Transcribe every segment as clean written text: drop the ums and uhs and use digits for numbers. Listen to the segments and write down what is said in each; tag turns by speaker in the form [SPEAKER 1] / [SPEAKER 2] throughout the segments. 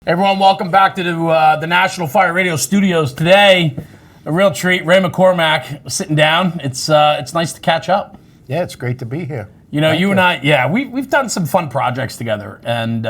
[SPEAKER 1] Everyone, welcome back to the National Fire Radio Studios. Today, a real treat. Ray McCormack sitting down. It's nice to catch up.
[SPEAKER 2] Yeah, it's great to be here.
[SPEAKER 1] You know, you and I, we've done some fun projects together, and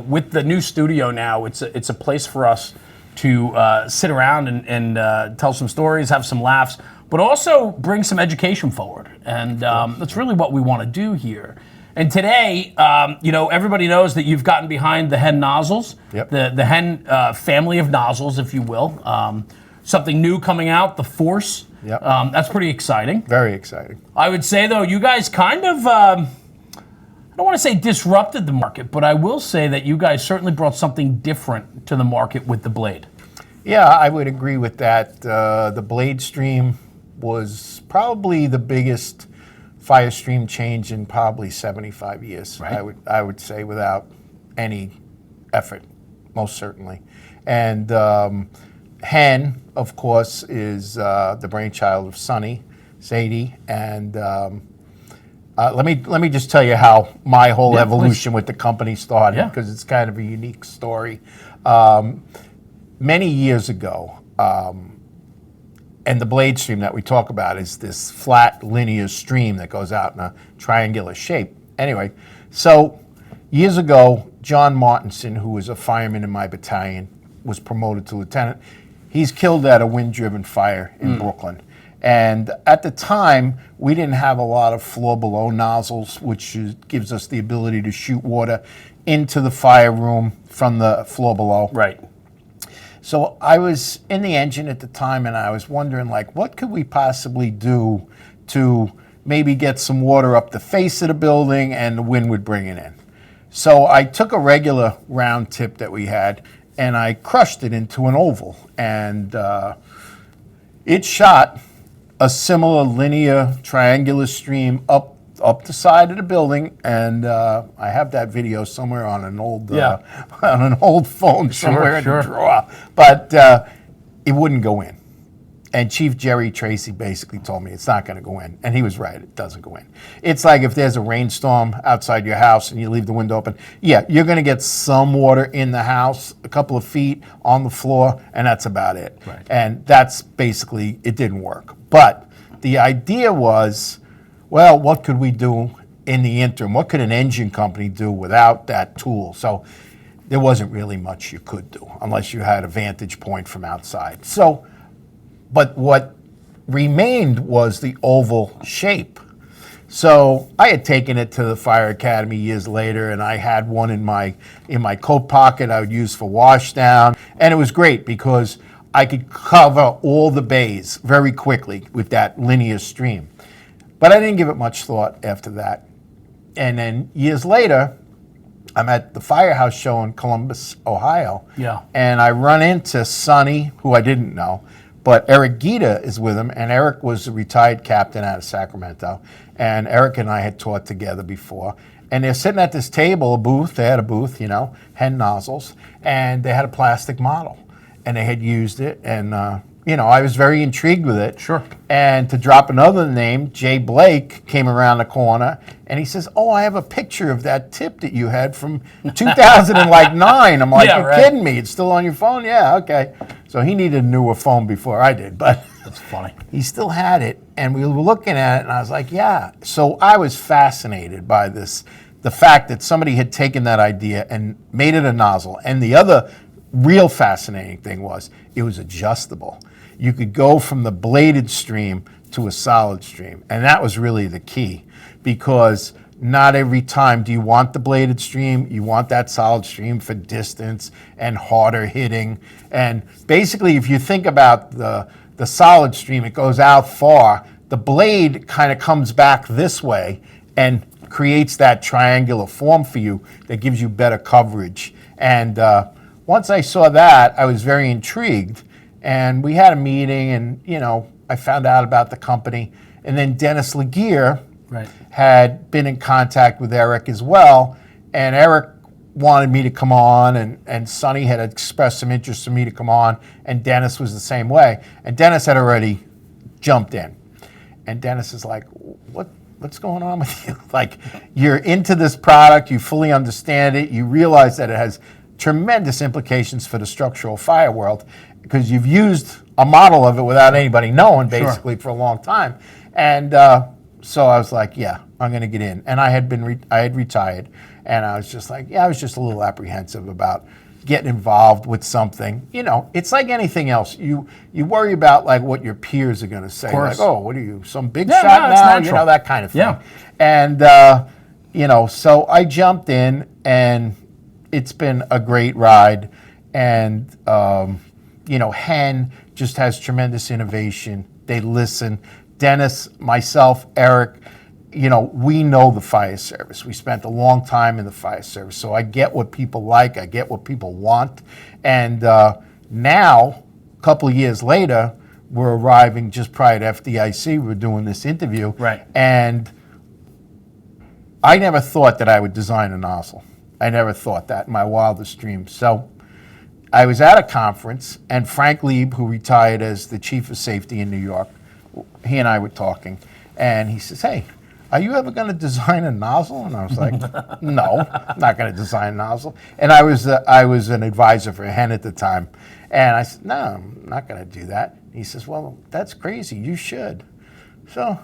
[SPEAKER 1] with the new studio now, it's a place for us to sit around and tell some stories, have some laughs, but also bring some education forward, and that's really what we want to do here. And today, everybody knows that you've gotten behind the HEN Nozzles, the HEN family of nozzles, if you will. Something new coming out, the Force.
[SPEAKER 2] Yep.
[SPEAKER 1] That's pretty exciting.
[SPEAKER 2] Very exciting.
[SPEAKER 1] I would say, though, you guys kind of, I don't want to say disrupted the market, but I will say that you guys certainly brought something different to the market with the blade.
[SPEAKER 2] Yeah, I would agree with that. The blade stream was probably the biggest fire stream change in probably 75 years. Right. I would say without any effort, most certainly. And HEN, of course, is the brainchild of Sonny, Sadie, and let me just tell you how my whole evolution with the company started, because it's kind of a unique story. Many years ago, and the blade stream that we talk about is this flat linear stream that goes out in a triangular shape. Anyway, so years ago, John Martinson, who was a fireman in my battalion, was promoted to lieutenant. He's killed at a wind-driven fire in Brooklyn. And at the time, we didn't have a lot of floor-below nozzles, which gives us the ability to shoot water into the fire room from the floor below.
[SPEAKER 1] Right.
[SPEAKER 2] So I was in the engine at the time, and I was wondering, what could we possibly do to maybe get some water up the face of the building and the wind would bring it in. So I took a regular round tip that we had, and I crushed it into an oval, and it shot a similar linear triangular stream up the side of the building, and I have that video somewhere on an old phone somewhere in the drawer, but it wouldn't go in. And Chief Jerry Tracy basically told me it's not going to go in, and he was right. It doesn't go in. It's like if there's a rainstorm outside your house and you leave the window open, you're going to get some water in the house, a couple of feet on the floor, and that's about it.
[SPEAKER 1] Right.
[SPEAKER 2] And that's basically, it didn't work. But the idea was, well, what could we do in the interim? What could an engine company do without that tool? So there wasn't really much you could do unless you had a vantage point from outside. But what remained was the oval shape. So I had taken it to the fire academy years later, and I had one in my coat pocket I would use for wash down, and it was great because I could cover all the bays very quickly with that linear stream. But I didn't give it much thought after that. And then years later, I'm at the firehouse show in Columbus, Ohio, and I run into Sonny, who I didn't know, but Eric Gita is with him, and Eric was a retired captain out of Sacramento, and Eric and I had taught together before. And they're sitting at this table, they had a booth, HEN Nozzles, and they had a plastic model, and they had used it, and I was very intrigued with it.
[SPEAKER 1] Sure.
[SPEAKER 2] And to drop another name, Jay Blake came around the corner, and he says, "Oh, I have a picture of that tip that you had from 2009. I'm like, "You're kidding me? It's still on your phone?" Yeah, okay. So he needed a newer phone before I did, but
[SPEAKER 1] that's funny.
[SPEAKER 2] He still had it, and we were looking at it, and I was like, yeah. So I was fascinated by this, the fact that somebody had taken that idea and made it a nozzle. And the other real fascinating thing was it was adjustable. You could go from the bladed stream to a solid stream, and that was really the key, because not every time do you want the bladed stream. You want that solid stream for distance and harder hitting. And basically, if you think about the solid stream, it goes out far. The blade kind of comes back this way and creates that triangular form for you that gives you better coverage. And once I saw that, I was very intrigued. And we had a meeting, and I found out about the company. And then Dennis Laguerre had been in contact with Eric as well, and Eric wanted me to come on, and Sonny had expressed some interest in me to come on, and Dennis was the same way. And Dennis had already jumped in. And Dennis is like, what's going on with you? Like, you're into this product, you fully understand it, you realize that it has tremendous implications for the structural fire world because you've used a model of it without anybody knowing, basically, for a long time. And so I was like, yeah, I'm going to get in. And I had retired, and I was just like, yeah, I was just a little apprehensive about getting involved with something. You know, it's like anything else. You worry about like what your peers are going to say. Like, oh, what are you, some big shot now?
[SPEAKER 1] Natural.
[SPEAKER 2] You know, that kind of thing.
[SPEAKER 1] Yeah.
[SPEAKER 2] And, you know, so I jumped in, and it's been a great ride. And, you know, HEN just has tremendous innovation. They listen. Dennis, myself, Eric, you know, we know the fire service. We spent a long time in the fire service. So I get what people like. I get what people want. And now, a couple of years later, we're arriving just prior to FDIC. We're doing this interview.
[SPEAKER 1] Right.
[SPEAKER 2] And I never thought that I would design a nozzle. I never thought that in my wildest dreams. So I was at a conference, and Frank Lieb, who retired as the chief of safety in New York, he and I were talking, and he says, hey, are you ever going to design a nozzle? And I was like, no, I'm not going to design a nozzle. And I was an advisor for HEN at the time. And I said, no, I'm not going to do that. He says, well, that's crazy. You should. So,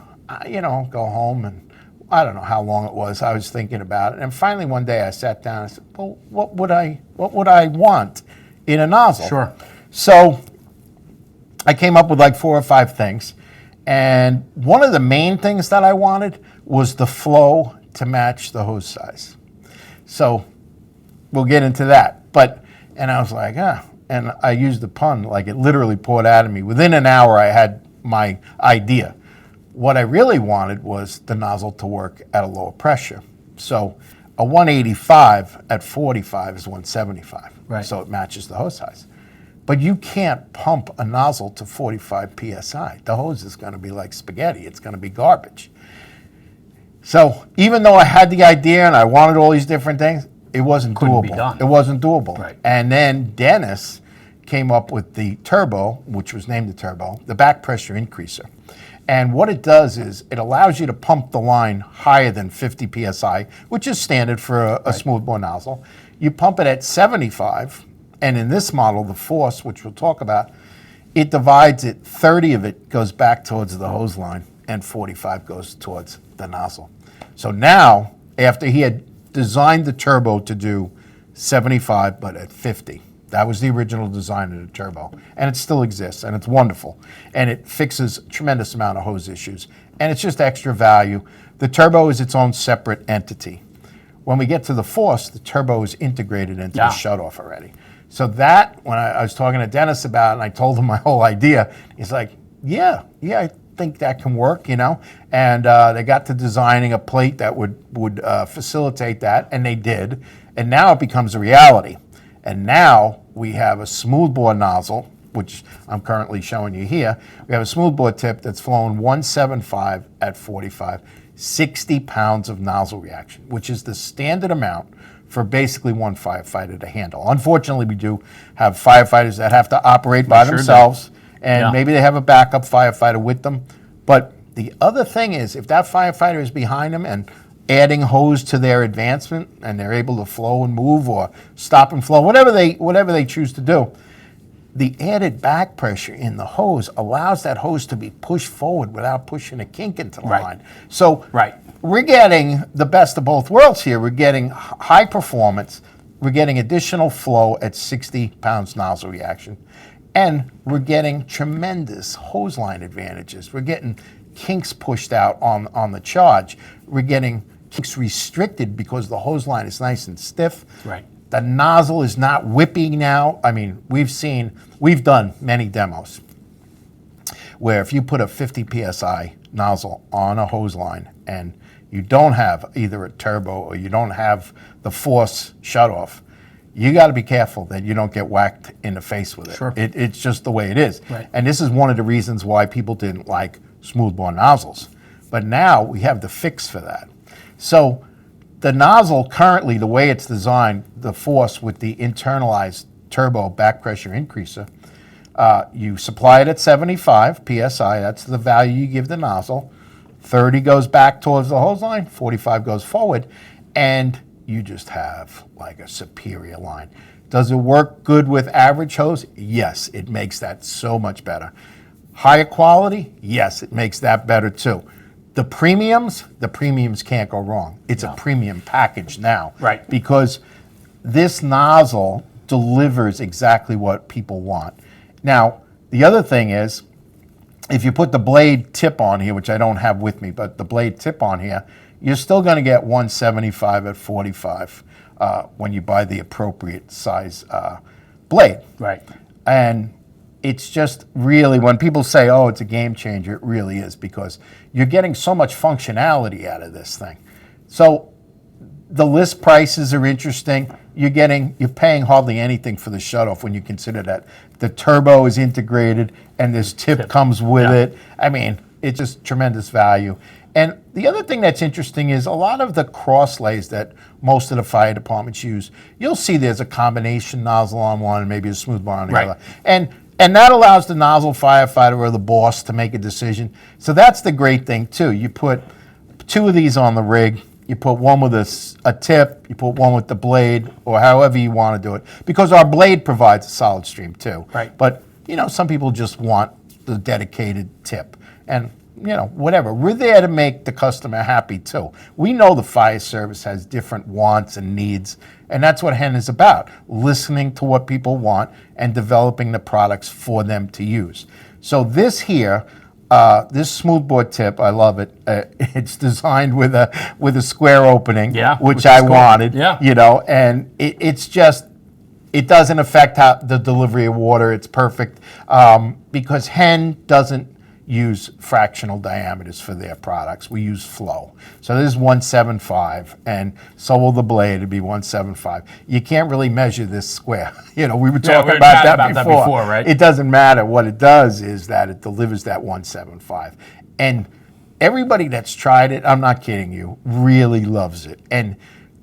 [SPEAKER 2] you know, go home, and I don't know how long it was. I was thinking about it. And finally one day I sat down and I said, well, what would I want in a nozzle?
[SPEAKER 1] Sure.
[SPEAKER 2] So I came up with like 4 or 5 things. And one of the main things that I wanted was the flow to match the hose size. So we'll get into that. And I was like, and I used the pun, like it literally poured out of me. Within an hour, I had my idea. What I really wanted was the nozzle to work at a lower pressure. So a 185 at 45 is 175.
[SPEAKER 1] Right.
[SPEAKER 2] So it matches the hose size. But you can't pump a nozzle to 45 PSI. The hose is going to be like spaghetti. It's going to be garbage. So even though I had the idea and I wanted all these different things, it wasn't
[SPEAKER 1] Couldn't
[SPEAKER 2] doable.
[SPEAKER 1] be done.
[SPEAKER 2] It wasn't doable.
[SPEAKER 1] Right.
[SPEAKER 2] And then Dennis came up with the turbo, which was named the turbo, the back pressure increaser. And what it does is it allows you to pump the line higher than 50 PSI, which is standard for a smoothbore nozzle. You pump it at 75. And in this model, the Force, which we'll talk about, it divides it, 30 of it goes back towards the hose line, and 45 goes towards the nozzle. So now, after he had designed the turbo to do 75, but at 50, that was the original design of the turbo. And it still exists, and it's wonderful. And it fixes a tremendous amount of hose issues. And it's just extra value. The turbo is its own separate entity. When we get to the Force, the turbo is integrated into the shutoff already. So that, when I was talking to Dennis about it, and I told him my whole idea, he's like, yeah, I think that can work, you know. And they got to designing a plate that would facilitate that, and they did. And now it becomes a reality. And now we have a smoothbore nozzle, which I'm currently showing you here. We have a smoothbore tip that's flowing 175 at 45, 60 pounds of nozzle reaction, which is the standard amount for basically one firefighter to handle. Unfortunately, we do have firefighters that have to operate by themselves, and maybe they have a backup firefighter with them. But the other thing is, if that firefighter is behind them and adding hose to their advancement, and they're able to flow and move or stop and flow, whatever they choose to do, the added back pressure in the hose allows that hose to be pushed forward without pushing a kink into the line. So we're getting the best of both worlds here. We're getting high performance. We're getting additional flow at 60 pounds nozzle reaction. And we're getting tremendous hose line advantages. We're getting kinks pushed out on the charge. We're getting kinks restricted because the hose line is nice and stiff.
[SPEAKER 1] Right.
[SPEAKER 2] The nozzle is not whipping now. I mean, we've done many demos where if you put a 50 PSI nozzle on a hose line and you don't have either a turbo or you don't have the Force shutoff, you got to be careful that you don't get whacked in the face with it.
[SPEAKER 1] Sure.
[SPEAKER 2] It's just the way it is.
[SPEAKER 1] Right.
[SPEAKER 2] And this is one of the reasons why people didn't like smoothbore nozzles. But now we have the fix for that. So the nozzle currently, the way it's designed, the Force with the internalized turbo back pressure increaser, you supply it at 75 PSI. That's the value you give the nozzle. 30 goes back towards the hose line, 45 goes forward, and you just have like a superior line. Does it work good with average hose? Yes, it makes that so much better. Higher quality? Yes, it makes that better too. The premiums can't go wrong. It's a premium package now.
[SPEAKER 1] Right.
[SPEAKER 2] Because this nozzle delivers exactly what people want. Now, the other thing is, if you put the blade tip on here, which I don't have with me, but the blade tip on here, you're still going to get 175 at 45 when you buy the appropriate size blade.
[SPEAKER 1] Right.
[SPEAKER 2] And it's just really, when people say, oh, it's a game changer, it really is, because you're getting so much functionality out of this thing. So the list prices are interesting. You're paying hardly anything for the shutoff when you consider that the turbo is integrated and this tip comes with it. I mean, it's just tremendous value. And the other thing that's interesting is a lot of the cross lays that most of the fire departments use, you'll see there's a combination nozzle on one and maybe a smooth bar on the other. And that allows the nozzle firefighter or the boss to make a decision. So that's the great thing too. You put 2 of these on the rig, you put one with a tip, you put one with the blade, or however you want to do it. Because our blade provides a solid stream too.
[SPEAKER 1] Right.
[SPEAKER 2] But, some people just want the dedicated tip. And, whatever. We're there to make the customer happy too. We know the fire service has different wants and needs, and that's what HEN is about, listening to what people want and developing the products for them to use. So this here, this smoothbore tip, I love it. It's designed with a square opening, which I wanted, and it doesn't affect the delivery of water. It's perfect because HEN doesn't use fractional diameters for their products. We use flow. So this is 175, and so will the blade. It'd be 175. You can't really measure this square. We were talking about that before,
[SPEAKER 1] right?
[SPEAKER 2] It doesn't matter. What it does is that it delivers that 175. And everybody that's tried it, I'm not kidding you, really loves it. And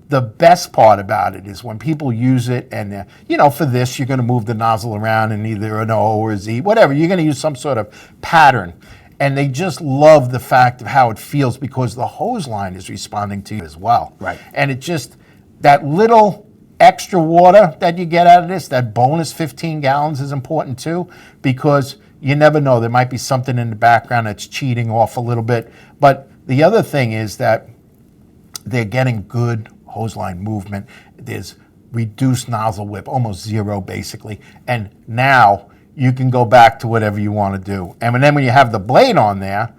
[SPEAKER 2] the best part about it is when people use it and, for this, you're going to move the nozzle around in either an O or a Z, whatever. You're going to use some sort of pattern. And they just love the fact of how it feels because the hose line is responding to you as well.
[SPEAKER 1] Right.
[SPEAKER 2] And it just, that little extra water that you get out of this, that bonus 15 gallons is important too, because you never know. There might be something in the background that's cheating off a little bit. But the other thing is that they're getting good hose line movement. There's reduced nozzle whip, almost zero basically. And now you can go back to whatever you want to do. And then when you have the blade on there,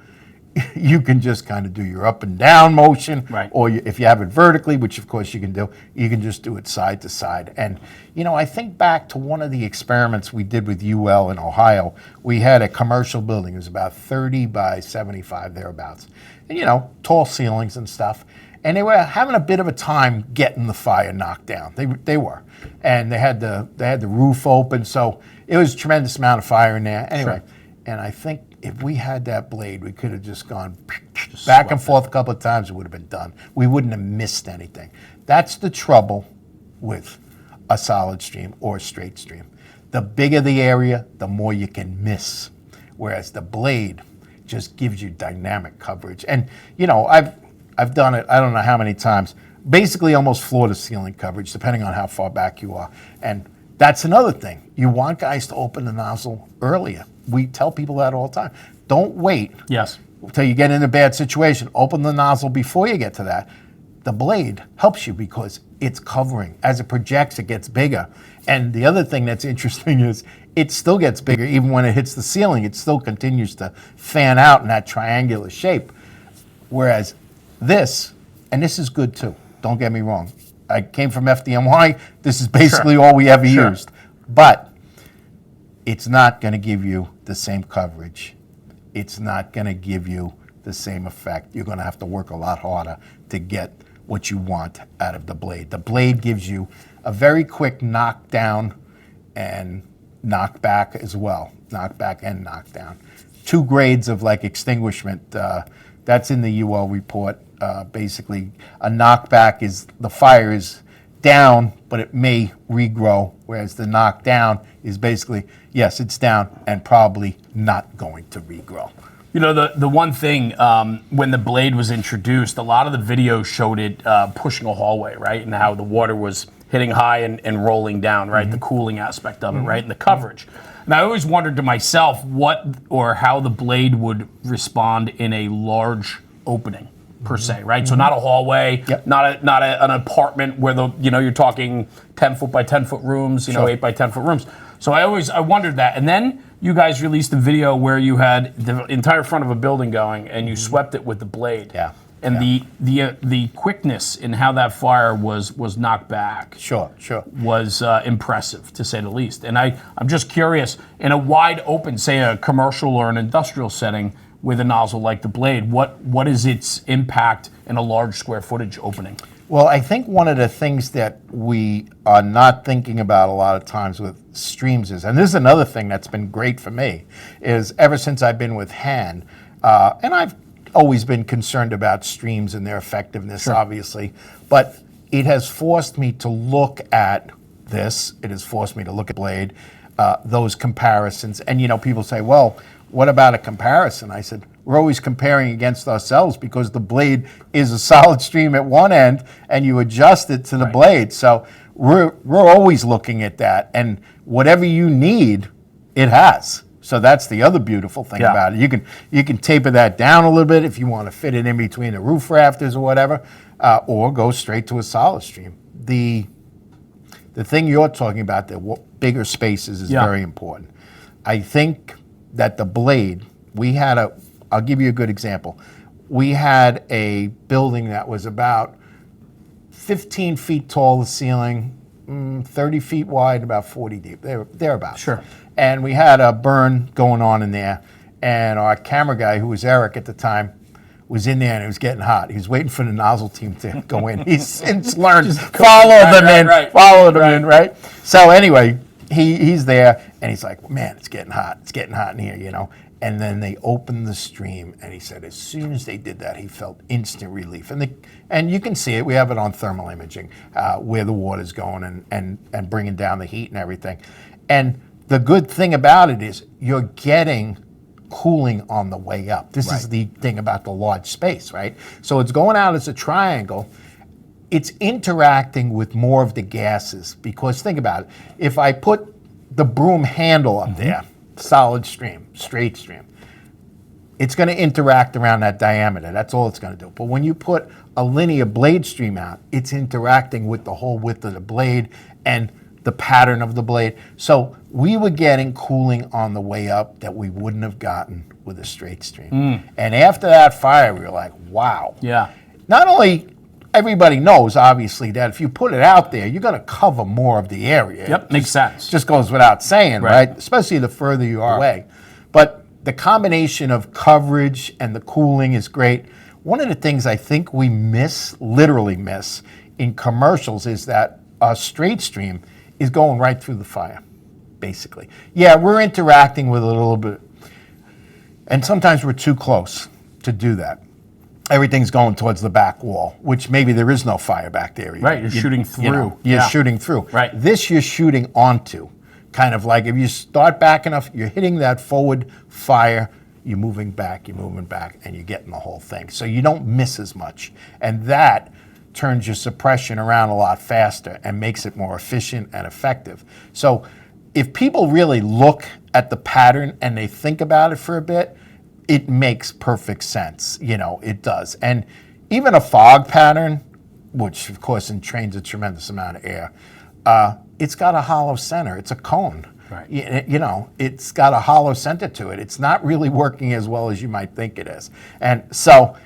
[SPEAKER 2] you can just kind of do your up and down motion.
[SPEAKER 1] Right.
[SPEAKER 2] Or if you have it vertically, which of course you can do, you can just do it side to side. And, I think back to one of the experiments we did with UL in Ohio. We had a commercial building. It was about 30 by 75, thereabouts. And, tall ceilings and stuff. And they were having a bit of a time getting the fire knocked down. They were, and they had the roof open, so it was a tremendous amount of fire in there. Anyway, and I think if we had that blade, we could have just gone back and forth a couple of times. It would have been done. We wouldn't have missed anything. That's the trouble with a solid stream or a straight stream. The bigger the area, the more you can miss. Whereas the blade just gives you dynamic coverage. And I've done it, I don't know how many times, basically almost floor to ceiling coverage, depending on how far back you are. And that's another thing. You want guys to open the nozzle earlier. We tell people that all the time. Don't wait until you get in a bad situation. Open the nozzle before you get to that. The blade helps you because it's covering. As it projects, it gets bigger. And the other thing that's interesting is it still gets bigger. Even when it hits the ceiling, it still continues to fan out in that triangular shape. Whereas this is good too, don't get me wrong. I came from FDNY, this is basically all we ever used. But it's not going to give you the same coverage. It's not going to give you the same effect. You're going to have to work a lot harder to get what you want out of the blade. The blade gives you a very quick knockdown and knockback as well. Knockback and knockdown. 2 grades of extinguishment. That's in the UL report. Basically, a knockback is the fire is down, but it may regrow, whereas the knockdown is basically, yes, it's down and probably not going to regrow.
[SPEAKER 1] The one thing, when the blade was introduced, a lot of the videos showed it pushing a hallway, right? And how the water was hitting high and rolling down, right? The cooling aspect of it, right? And the coverage. And I always wondered to myself what or how the blade would respond in a large opening, per se, right? So not a hallway, not an apartment where you're talking 10 foot by 10 foot rooms, 8 by 10 foot rooms. So I wondered that. And then you guys released a video where you had the entire front of a building going and you swept it with the blade.
[SPEAKER 2] Yeah.
[SPEAKER 1] And the quickness in how that fire was knocked back was impressive, to say the least. And I'm just curious, in a wide open, say a commercial or an industrial setting with a nozzle like the blade, what is its impact in a large square footage opening?
[SPEAKER 2] Well, I think one of the things that we are not thinking about a lot of times with streams is, and this is another thing that's been great for me, is ever since I've been with HEN, and I've always been concerned about streams and their effectiveness, obviously, but it has forced me to look at this. It has forced me to look at blade, those comparisons. And, people say, well, what about a comparison? I said, we're always comparing against ourselves because the blade is a solid stream at one end and you adjust it to the blade. So we're always looking at that. And whatever you need, it has. So that's the other beautiful thing about it. You can taper that down a little bit if you want to fit it in between the roof rafters or whatever, or go straight to a solid stream. The thing you're talking about, the bigger spaces, is very important. I think that the blade, I'll give you a good example. We had a building that was about 15 feet tall, the ceiling, 30 feet wide, about 40 deep, thereabouts.
[SPEAKER 1] Sure.
[SPEAKER 2] And we had a burn going on in there, and our camera guy, who was Eric at the time, was in there and it was getting hot. He was waiting for the nozzle team to go in. He's since learned, follow them in, right? So anyway, he's there and he's like, man, it's getting hot in here, And then they opened the stream, and he said as soon as they did that, he felt instant relief. And you can see it. We have it on thermal imaging, where the water's going and bringing down the heat and everything. And the good thing about it is you're getting cooling on the way up. This is the thing about the large space, right? So it's going out as a triangle. It's interacting with more of the gases, because think about it. If I put the broom handle up there, solid stream, straight stream, it's going to interact around that diameter. That's all it's going to do. But when you put a linear blade stream out, it's interacting with the whole width of the blade and the pattern of the blade. So we were getting cooling on the way up that we wouldn't have gotten with a straight stream. And after that fire, we were like, wow.
[SPEAKER 1] Yeah.
[SPEAKER 2] Not only everybody knows, obviously, that if you put it out there, you're going to cover more of the area.
[SPEAKER 1] Yep, makes sense.
[SPEAKER 2] Just goes without saying, right? Especially the further you are away. But the combination of coverage and the cooling is great. One of the things I think we literally miss in commercials is that a straight stream is going right through the fire, basically. Yeah, we're interacting with it a little bit, and sometimes we're too close to do that. Everything's going towards the back wall, which maybe there is no fire back there.
[SPEAKER 1] Right, you're shooting through.
[SPEAKER 2] You're shooting through.
[SPEAKER 1] Right.
[SPEAKER 2] This you're shooting onto. Kind of like if you start back enough, you're hitting that forward fire, you're moving back, and you're getting the whole thing. So you don't miss as much. And that turns your suppression around a lot faster and makes it more efficient and effective. So if people really look at the pattern and they think about it for a bit, it makes perfect sense. It does. And even a fog pattern, which of course entrains a tremendous amount of air, it's got a hollow center. It's a cone.
[SPEAKER 1] Right.
[SPEAKER 2] It's got a hollow center to it. It's not really working as well as you might think it is. And so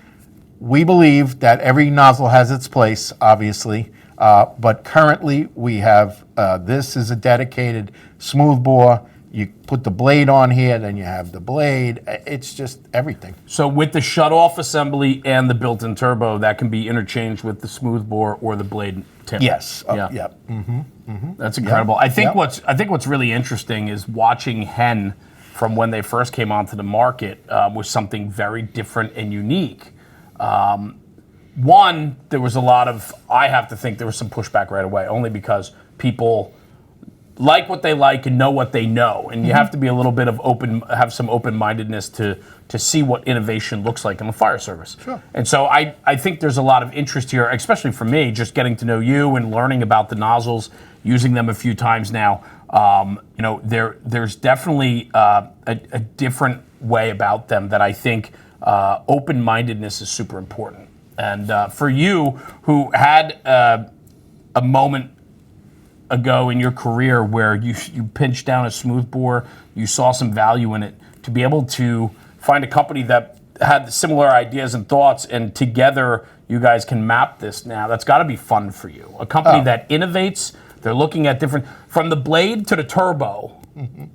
[SPEAKER 2] we believe that every nozzle has its place, obviously, but currently we have, this is a dedicated smooth bore. You put the blade on here, then you have the blade. It's just everything.
[SPEAKER 1] So with the shut-off assembly and the built-in turbo, that can be interchanged with the smooth bore or the blade tip.
[SPEAKER 2] Yes.
[SPEAKER 1] Yep. That's incredible. I think what's really interesting is watching HEN from when they first came onto the market was something very different and unique. One, there was a lot of, I have to think there was some pushback right away, only because people like what they like and know what they know, and you have to be a little bit of have some open-mindedness to see what innovation looks like in the fire service.
[SPEAKER 2] Sure.
[SPEAKER 1] And so I think there's a lot of interest here, especially for me, just getting to know you and learning about the nozzles, using them a few times now. There's definitely a different way about them that I think open-mindedness is super important. And for you, who had a moment ago in your career where you pinched down a smoothbore, you saw some value in it, to be able to find a company that had similar ideas and thoughts, and together you guys can map this now, that's got to be fun for you. A company that innovates, they're looking at different, from the blade to the turbo,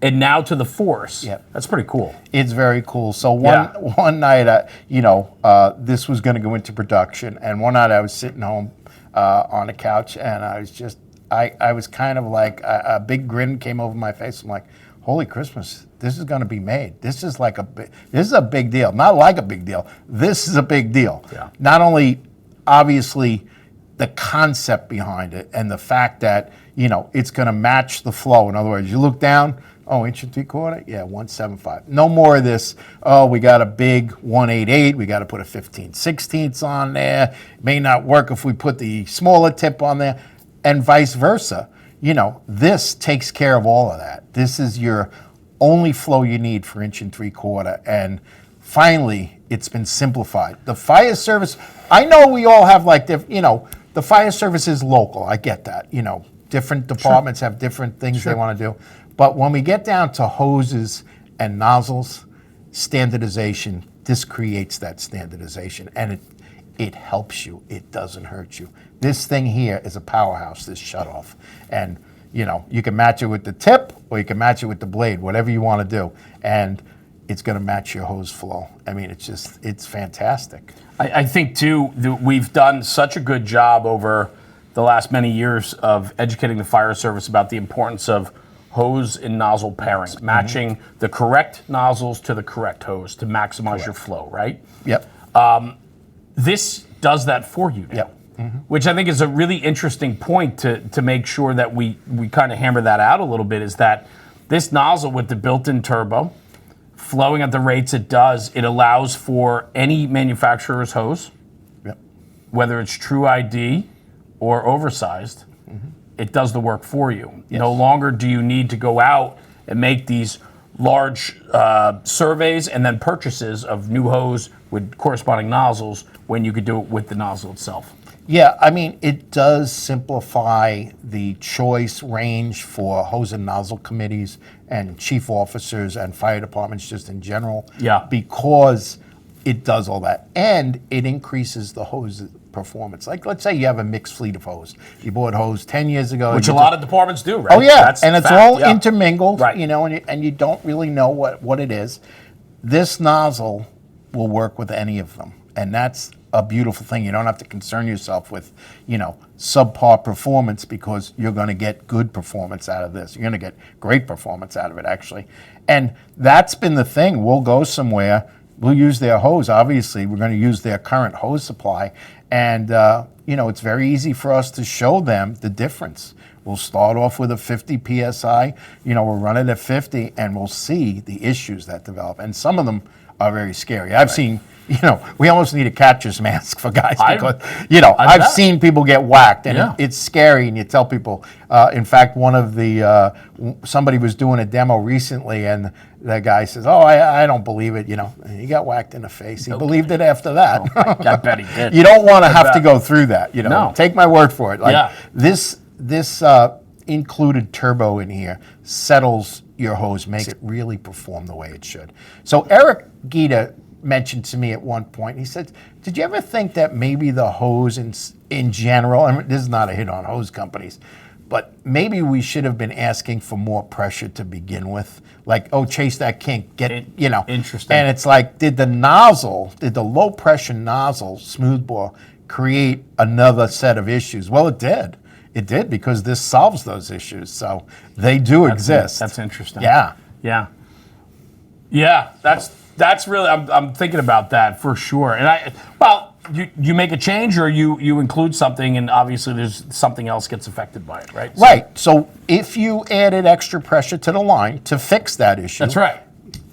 [SPEAKER 1] and now to the Force.
[SPEAKER 2] Yep.
[SPEAKER 1] That's pretty cool.
[SPEAKER 2] It's very cool. So one night, this was going to go into production, and one night I was sitting home on the couch, and I was just, I was kind of like, a big grin came over my face. I'm like, holy Christmas, this is going to be made. This is a big deal. Not like a big deal. This is a big deal.
[SPEAKER 1] Yeah.
[SPEAKER 2] Not only, obviously, the concept behind it and the fact that, it's going to match the flow. In other words, you look down, 1 3/4, yeah, 175. No more of this, we got a big 188, we got to put a 15/16 on there. It may not work if we put the smaller tip on there, and vice versa. This takes care of all of that. This is your only flow you need for 1 3/4, and finally, it's been simplified. The fire service, I know we all have the fire service is local. I get that. Different departments have different things they want to do. But when we get down to hoses and nozzles, standardization, this creates that standardization, and it helps you. It doesn't hurt you. This thing here is a powerhouse, this shutoff. And, you can match it with the tip, or you can match it with the blade, whatever you want to do. And it's going to match your hose flow. I mean, it's fantastic.
[SPEAKER 1] I think, too, that we've done such a good job over the last many years of educating the fire service about the importance of hose and nozzle pairing, matching the correct nozzles to the correct hose to maximize your flow, right?
[SPEAKER 2] Yep.
[SPEAKER 1] This does that for you now, which I think is a really interesting point to make sure that we kind of hammer that out a little bit, is that this nozzle with the built-in turbo, flowing at the rates it does, it allows for any manufacturer's hose, whether it's True ID or oversized, it does the work for you. Yes. No longer do you need to go out and make these large surveys and then purchases of new hose with corresponding nozzles when you could do it with the nozzle itself.
[SPEAKER 2] Yeah, I mean, it does simplify the choice range for hose and nozzle committees and chief officers and fire departments just in general.
[SPEAKER 1] Yeah.
[SPEAKER 2] Because it does all that. And it increases the hose performance. Like, let's say you have a mixed fleet of hose. You bought hose 10 years ago.
[SPEAKER 1] Which a lot of departments do, right?
[SPEAKER 2] Oh, yeah.
[SPEAKER 1] That's
[SPEAKER 2] and it's
[SPEAKER 1] fact.
[SPEAKER 2] all intermingled,
[SPEAKER 1] right.
[SPEAKER 2] And you don't really know what it is. This nozzle will work with any of them. And that's a beautiful thing. You don't have to concern yourself with, subpar performance, because you're going to get good performance out of this. You're going to get great performance out of it, actually. And that's been the thing. We'll go somewhere. We'll use their hose. Obviously, we're going to use their current hose supply. And, it's very easy for us to show them the difference. We'll start off with a 50 PSI. We'll run it at 50, and we'll see the issues that develop. And some of them are very scary. I've seen, we almost need a catcher's mask for guys because, I've seen people get whacked, and it's scary. And you tell people, in fact, somebody was doing a demo recently, and the guy says, I don't believe it. And he got whacked in the face. He believed it after that.
[SPEAKER 1] I bet he did.
[SPEAKER 2] You don't want to have to go through that.
[SPEAKER 1] No.
[SPEAKER 2] Take my word for it. This included turbo in here settles your hose, makes it really perform the way it should. So Eric Gita mentioned to me at one point, he said, did you ever think that maybe the hose in general, and this is not a hit on hose companies, but maybe we should have been asking for more pressure to begin with? Like, chase that kink,
[SPEAKER 1] Interesting.
[SPEAKER 2] And it's like, did the low pressure nozzle smoothbore create another set of issues? Well, it did. It did, because this solves those issues. So they do exist.
[SPEAKER 1] That's interesting.
[SPEAKER 2] Yeah.
[SPEAKER 1] Yeah. That's really, I'm thinking about that for sure. And you make a change, or you include something, and obviously there's something else gets affected by it, right?
[SPEAKER 2] Right. So if you added extra pressure to the line to fix that issue,
[SPEAKER 1] That's right.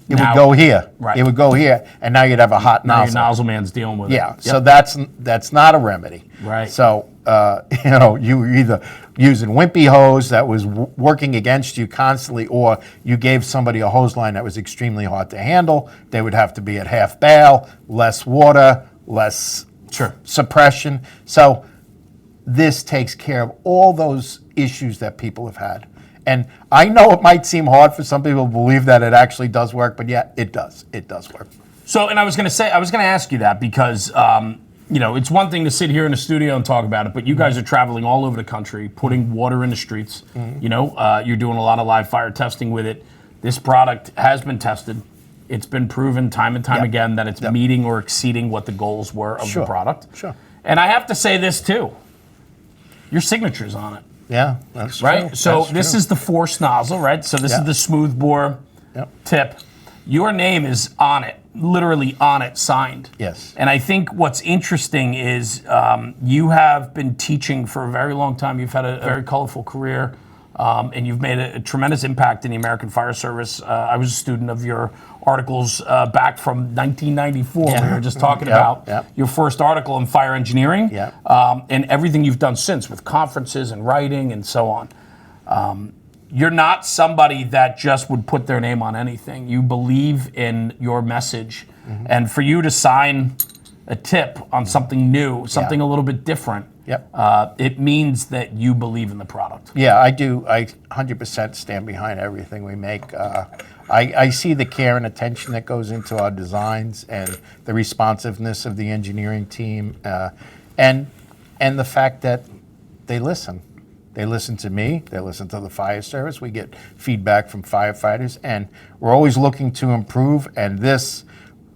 [SPEAKER 2] it would go here.
[SPEAKER 1] Right.
[SPEAKER 2] It would go here, and now you'd have a hot
[SPEAKER 1] Now your
[SPEAKER 2] nozzle.
[SPEAKER 1] nozzle man's dealing with it.
[SPEAKER 2] Yeah.
[SPEAKER 1] Yep.
[SPEAKER 2] So that's not a remedy.
[SPEAKER 1] Right.
[SPEAKER 2] So you were either using wimpy hose that was working against you constantly, or you gave somebody a hose line that was extremely hard to handle. They would have to be at half bail, less water, less suppression. So this takes care of all those issues that people have had. And I know it might seem hard for some people to believe that it actually does work, but yeah, it does. It does work.
[SPEAKER 1] So, and I was going to ask you that because, it's one thing to sit here in the studio and talk about it, but you guys are traveling all over the country, putting water in the streets. You're doing a lot of live fire testing with it. This product has been tested. It's been proven time and time again that it's meeting or exceeding what the goals were of the product.
[SPEAKER 2] Sure.
[SPEAKER 1] And I have to say this too. Your signature's on it.
[SPEAKER 2] Yeah, that's
[SPEAKER 1] right.
[SPEAKER 2] true.
[SPEAKER 1] So
[SPEAKER 2] that's
[SPEAKER 1] this
[SPEAKER 2] true.
[SPEAKER 1] is the Force Nozzle, right? So this is the smooth bore tip. Your name is on it, literally on it, signed.
[SPEAKER 2] Yes.
[SPEAKER 1] And I think what's interesting is you have been teaching for a very long time. You've had a very colorful career, and you've made a tremendous impact in the American Fire Service. I was a student of your articles back from 1994. We were just talking about your first article in fire engineering and everything you've done since with conferences and writing and so on. You're not somebody that just would put their name on anything. You believe in your message. And for you to sign a tip on something new, something a little bit different, it means that you believe in the product.
[SPEAKER 2] Yeah, I do. I 100% stand behind everything we make. I see the care and attention that goes into our designs and the responsiveness of the engineering team, and the fact that they listen. They listen to me. They listen to the fire service. We get feedback from firefighters, and we're always looking to improve. And this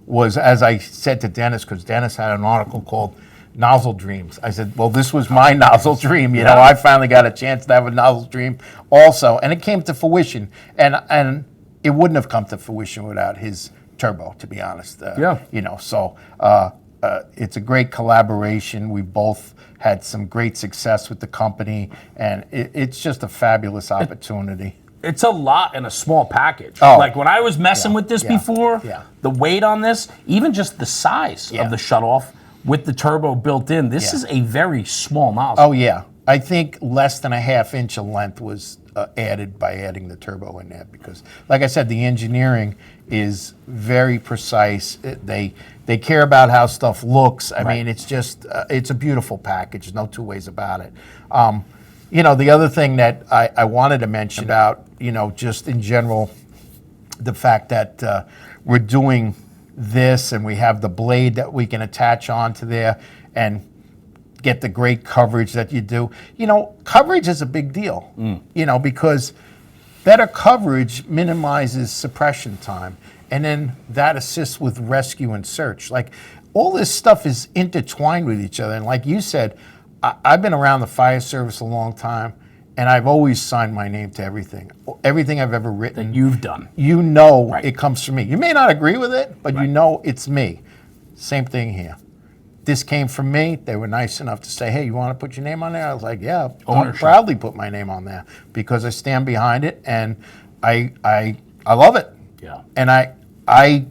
[SPEAKER 2] was, as I said to Dennis, because Dennis had an article called Nozzle Dreams. I said, well, this was my nozzle dream. You know, I finally got a chance to have a nozzle dream also, and it came to fruition. And it wouldn't have come to fruition without his turbo, to be honest. So it's a great collaboration. We both had some great success with the company, and it's just a fabulous opportunity.
[SPEAKER 1] It's a lot in a small package.
[SPEAKER 2] Oh.
[SPEAKER 1] Like when I was messing with this before, the weight on this, even just the size of the shutoff with the turbo built in, this is a very small nozzle.
[SPEAKER 2] Oh, yeah. I think less than a ½ inch of length was added by adding the turbo in there because, like I said, the engineering is very precise. They care about how stuff looks. I mean, it's just, it's a beautiful package. No two ways about it. The other thing that I wanted to mention about, just in general, the fact that we're doing this and we have the blade that we can attach onto there and get the great coverage that you do. Coverage is a big deal, because better coverage minimizes suppression time, and then that assists with rescue and search. Like, all this stuff is intertwined with each other. And like you said, I've been around the fire service a long time, and I've always signed my name to everything. Everything I've ever written.
[SPEAKER 1] That you've done.
[SPEAKER 2] It comes from me. You may not agree with it, but it's me. Same thing here. This came from me. They were nice enough to say, hey, you want to put your name on there? I was like, yeah, I'll proudly put my name on there because I stand behind it, and I love it.
[SPEAKER 1] Yeah.
[SPEAKER 2] And I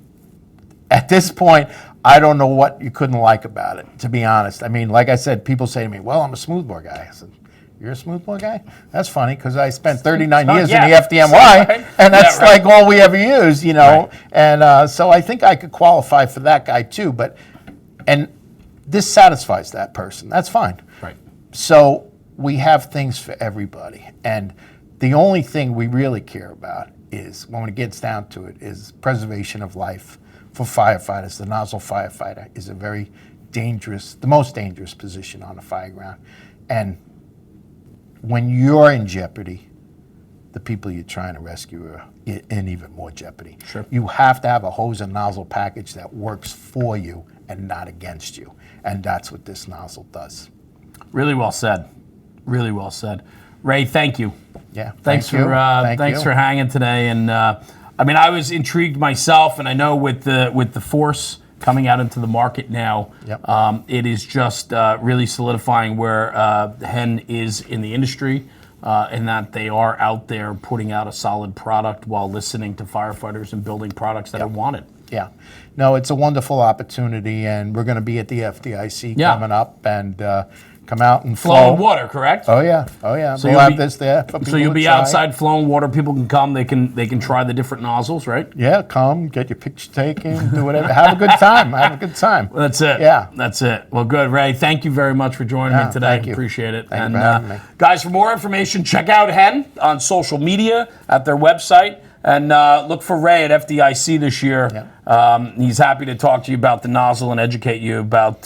[SPEAKER 2] at this point, I don't know what you couldn't like about it, to be honest. I mean, like I said, people say to me, well, I'm a smoothbore guy. I said, you're a smoothbore guy? That's funny because I spent 39 years in the FDMY, and that's like all we ever use, And so I think I could qualify for that guy too. And this satisfies that person. That's fine.
[SPEAKER 1] Right.
[SPEAKER 2] So we have things for everybody. And the only thing we really care about is, when it gets down to it, is preservation of life for firefighters. The nozzle firefighter is a very dangerous, the most dangerous position on a fire ground. And when you're in jeopardy, the people you're trying to rescue are in even more jeopardy.
[SPEAKER 1] Sure.
[SPEAKER 2] You have to have a hose and nozzle package that works for you and not against you. And that's what this nozzle does.
[SPEAKER 1] Really well said. Really well said. Ray, thank you.
[SPEAKER 2] Yeah.
[SPEAKER 1] Thanks for hanging today. And I was intrigued myself, and I know with the Force coming out into the market now.
[SPEAKER 2] Yep.
[SPEAKER 1] It is just really solidifying where HEN is in the industry, in that they are out there putting out a solid product while listening to firefighters and building products that are wanted.
[SPEAKER 2] Yeah. No, it's a wonderful opportunity, and we're going to be at the FDIC coming up, and come out and
[SPEAKER 1] Flowing water, correct?
[SPEAKER 2] Oh yeah, oh yeah.
[SPEAKER 1] So
[SPEAKER 2] we'll have this there for people
[SPEAKER 1] So you'll be
[SPEAKER 2] inside.
[SPEAKER 1] outside flowing water. People can come. They can try the different nozzles, right?
[SPEAKER 2] Yeah, come, get your picture taken, do whatever. Have a good time. Have a good time.
[SPEAKER 1] That's it.
[SPEAKER 2] Yeah.
[SPEAKER 1] That's it. Well, good, Ray. Thank you very much for joining me today.
[SPEAKER 2] thank you.
[SPEAKER 1] Appreciate it.
[SPEAKER 2] Thank you for having me.
[SPEAKER 1] Guys, for more information, check out HEN on social media at their website. And look for Ray at FDIC this year. He's happy to talk to you about the nozzle and educate you about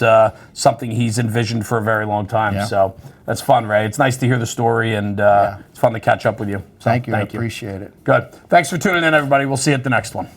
[SPEAKER 1] something he's envisioned for a very long time.
[SPEAKER 2] Yeah.
[SPEAKER 1] So that's fun, Ray. It's nice to hear the story, and it's fun to catch up with you. So,
[SPEAKER 2] Thank you. I appreciate it.
[SPEAKER 1] Good. Thanks for tuning in, everybody. We'll see you at the next one.